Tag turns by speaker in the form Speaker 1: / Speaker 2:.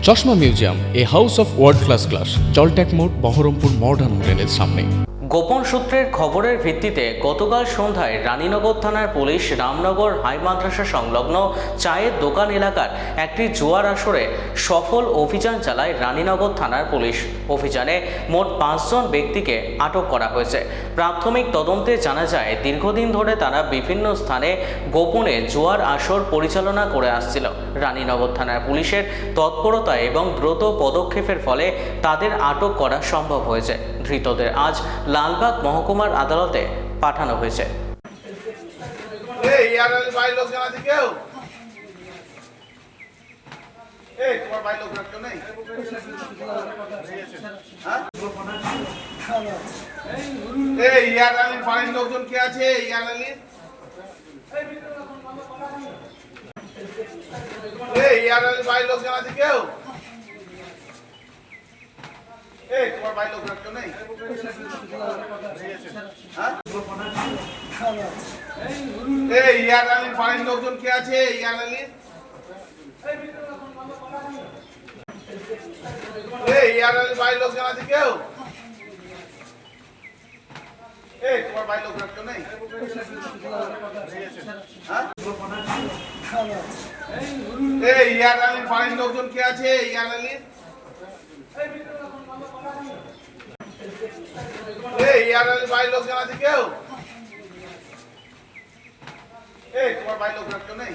Speaker 1: চশমা museum, a house of world class, জলট্যাক মোড়, বহরমপুর মডার্ন হোটেলের সামনে।
Speaker 2: গোপন সূত্রের খবরের ভিত্তিতে গতকাল সন্ধ্যায় রানীনগর থানার পুলিশ রামনগর হাই মাদ্রাসা সংলগ্ন চায়ের দোকান এলাকার একটি জুয়ার আসরে সফল অভিযান চালায় রানীনগর থানার পুলিশ। অভিযানে মোট 5 জন ব্যক্তিকে আটক করা হয়েছে। প্রাথমিক তদন্তে জানা যায়, দীর্ঘদিন ধরে তারা বিভিন্ন স্থানে গোপনে জুয়ার আসর পরিচালনা করে আসছিল। রানীনগর থানার পুলিশের তৎপরতা এবং দ্রুত পদক্ষেপের ফলে তাদের আটক করা সম্ভব হয়েছে। ধৃতদের আজ লালবাগ মহকুমার আদালতে পাঠানো হয়েছে।
Speaker 3: লোকজন কে আছে? বাড়ির লোকজন আছে কেউ? তোমার বাড়ির লোক কেউ নেই? বাড়ির লোকজন কে আছে? বাড়ির লোকজন আছে কেউ? তোমার বাড়ির লোক কেউ নেই? বাড়ির লোকজন কে আছে? বাড়ির লোকজন আছে কেউ? তোমার বাড়ির লোক কেউ নেই?